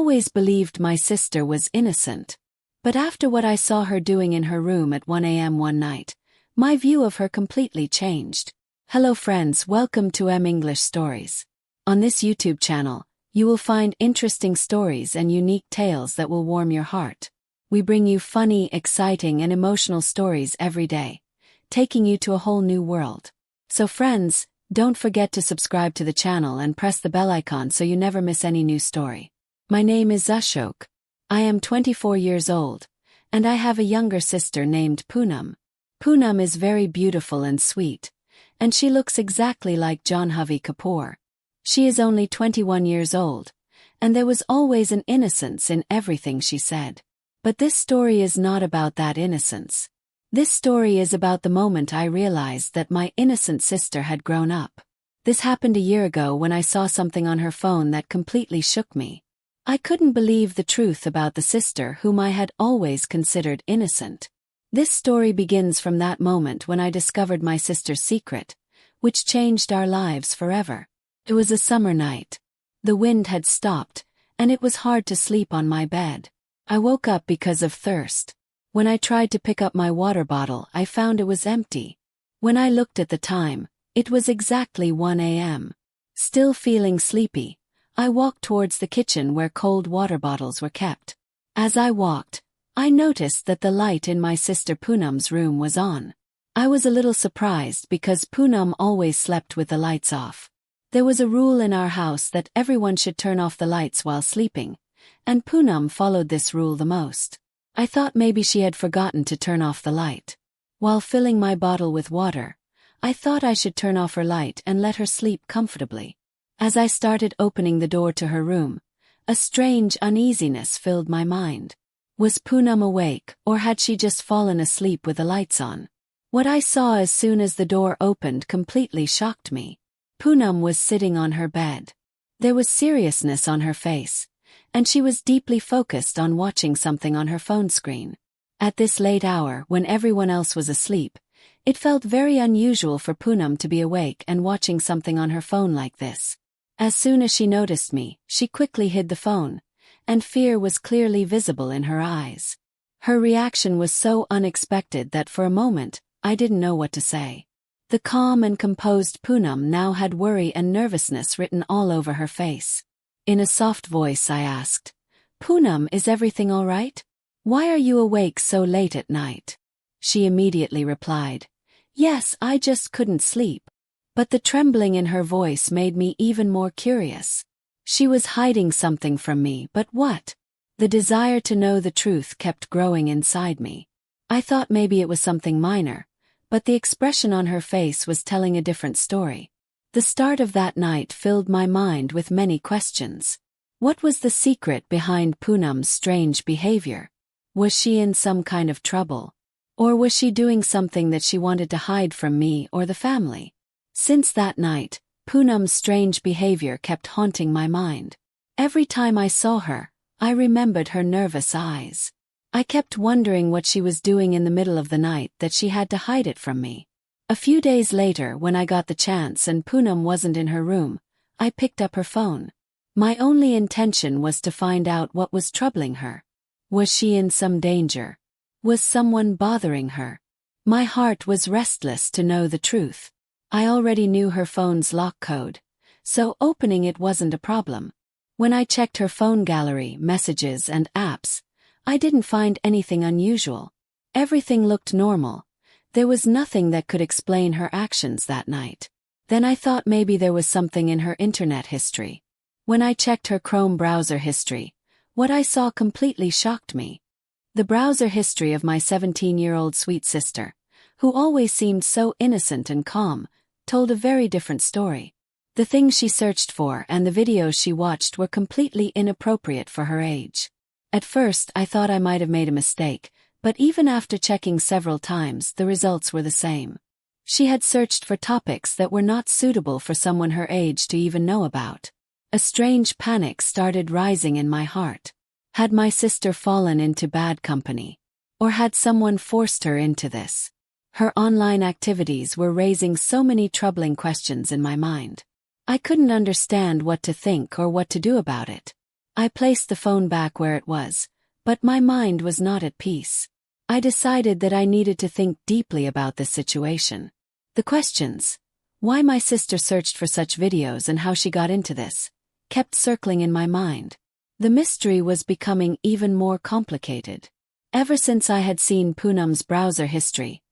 always believed my sister was innocent. But after what I saw her doing in her room at 1 a.m. one night, my view of her completely changed. Hello friends, welcome to English Stories. On this YouTube channel, you will find interesting stories and unique tales that will warm your heart. We bring you funny, exciting and emotional stories every day, taking you to a whole new world. So friends, don't forget to subscribe to the channel and press the bell icon so you never miss any new story. My name is Ashok. I am 24 years old, and I have a younger sister named Poonam. Poonam is very beautiful and sweet, and she looks exactly like Janhavi Kapoor. She is only 21 years old, and there was always an innocence in everything she said. But this story is not about that innocence. This story is about the moment I realized that my innocent sister had grown up. This happened a year ago when I saw something on her phone that completely shook me. I couldn't believe the truth about the sister whom I had always considered innocent. This story begins from that moment when I discovered my sister's secret, which changed our lives forever. It was a summer night. The wind had stopped, and it was hard to sleep on my bed. I woke up because of thirst. When I tried to pick up my water bottle, I found it was empty. When I looked at the time, it was exactly 1 a.m. Still feeling sleepy, I walked towards the kitchen where cold water bottles were kept. As I walked, I noticed that the light in my sister Poonam's room was on. I was a little surprised because Poonam always slept with the lights off. There was a rule in our house that everyone should turn off the lights while sleeping, and Poonam followed this rule the most. I thought maybe she had forgotten to turn off the light. While filling my bottle with water, I thought I should turn off her light and let her sleep comfortably. As I started opening the door to her room, a strange uneasiness filled my mind. Was Poonam awake, or had she just fallen asleep with the lights on? What I saw as soon as the door opened completely shocked me. Poonam was sitting on her bed. There was seriousness on her face, and she was deeply focused on watching something on her phone screen. At this late hour, when everyone else was asleep, it felt very unusual for Poonam to be awake and watching something on her phone like this. As soon as she noticed me, she quickly hid the phone, and fear was clearly visible in her eyes. Her reaction was so unexpected that for a moment, I didn't know what to say. The calm and composed Poonam now had worry and nervousness written all over her face. In a soft voice I asked, "Poonam, is everything all right? Why are you awake so late at night?" She immediately replied, "Yes, I just couldn't sleep." But the trembling in her voice made me even more curious. She was hiding something from me, but what? The desire to know the truth kept growing inside me. I thought maybe it was something minor, but the expression on her face was telling a different story. The start of that night filled my mind with many questions. What was the secret behind Poonam's strange behavior? Was she in some kind of trouble? Or was she doing something that she wanted to hide from me or the family? Since that night, Poonam's strange behavior kept haunting my mind. Every time I saw her, I remembered her nervous eyes. I kept wondering what she was doing in the middle of the night that she had to hide it from me. A few days later, when I got the chance and Poonam wasn't in her room, I picked up her phone. My only intention was to find out what was troubling her. Was she in some danger? Was someone bothering her? My heart was restless to know the truth. I already knew her phone's lock code, so opening it wasn't a problem. When I checked her phone gallery, messages and apps, I didn't find anything unusual. Everything looked normal. There was nothing that could explain her actions that night. Then I thought maybe there was something in her internet history. When I checked her Chrome browser history, what I saw completely shocked me. The browser history of my 17-year-old sweet sister, who always seemed so innocent and calm, told a very different story. The things she searched for and the videos she watched were completely inappropriate for her age. At first I thought I might have made a mistake, but even after checking several times, the results were the same. She had searched for topics that were not suitable for someone her age to even know about. A strange panic started rising in my heart. Had my sister fallen into bad company? Or had someone forced her into this? Her online activities were raising so many troubling questions in my mind. I couldn't understand what to think or what to do about it. I placed the phone back where it was, but my mind was not at peace. I decided that I needed to think deeply about this situation. The questions, why my sister searched for such videos and how she got into this, kept circling in my mind. The mystery was becoming even more complicated. Ever since I had seen Poonam's browser history,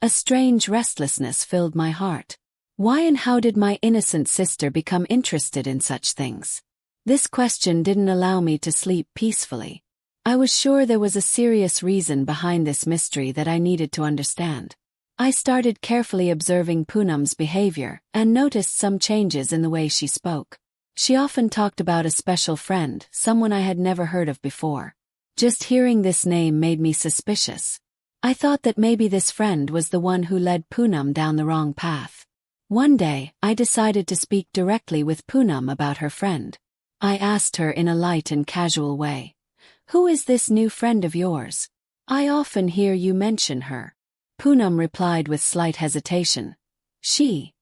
a strange restlessness filled my heart. Why and how did my innocent sister become interested in such things? This question didn't allow me to sleep peacefully. I was sure there was a serious reason behind this mystery that I needed to understand. I started carefully observing Poonam's behavior and noticed some changes in the way she spoke. She often talked about a special friend, someone I had never heard of before. Just hearing this name made me suspicious. I thought that maybe this friend was the one who led Poonam down the wrong path. One day, I decided to speak directly with Poonam about her friend. I asked her in a light and casual way, "Who is this new friend of yours? I often hear you mention her." Poonam replied with slight hesitation, She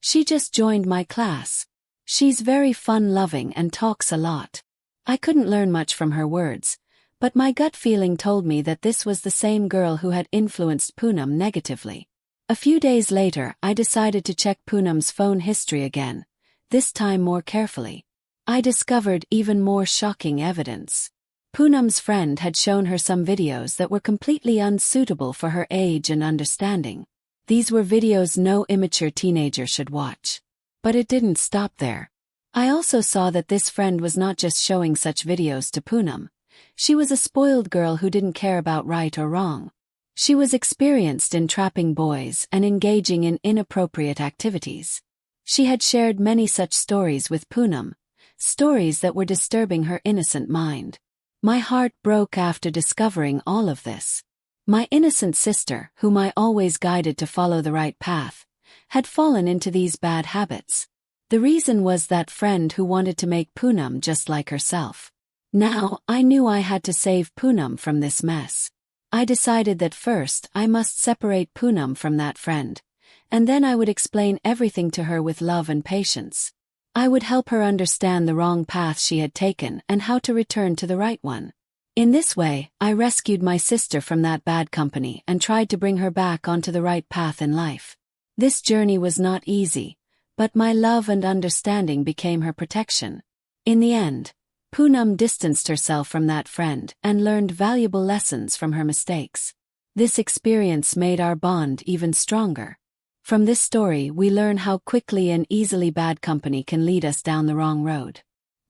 just joined my class. She's very fun-loving and talks a lot." I couldn't learn much from her words, but my gut feeling told me that this was the same girl who had influenced Poonam negatively. A few days later, I decided to check Poonam's phone history again, this time more carefully. I discovered even more shocking evidence. Poonam's friend had shown her some videos that were completely unsuitable for her age and understanding. These were videos no immature teenager should watch. But it didn't stop there. I also saw that this friend was not just showing such videos to Poonam. She was a spoiled girl who didn't care about right or wrong. She was experienced in trapping boys and engaging in inappropriate activities. She had shared many such stories with Poonam, stories that were disturbing her innocent mind. My heart broke after discovering all of this. My innocent sister, whom I always guided to follow the right path, had fallen into these bad habits. The reason was that friend who wanted to make Poonam just like herself. Now, I knew I had to save Poonam from this mess. I decided that first I must separate Poonam from that friend, and then I would explain everything to her with love and patience. I would help her understand the wrong path she had taken and how to return to the right one. In this way, I rescued my sister from that bad company and tried to bring her back onto the right path in life. This journey was not easy, but my love and understanding became her protection. In the end, Poonam distanced herself from that friend and learned valuable lessons from her mistakes. This experience made our bond even stronger. From this story we learn how quickly and easily bad company can lead us down the wrong road.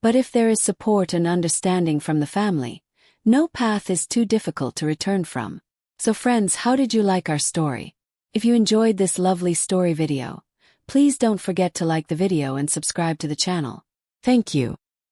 But if there is support and understanding from the family, no path is too difficult to return from. So friends, how did you like our story? If you enjoyed this lovely story video, please don't forget to like the video and subscribe to the channel. Thank you.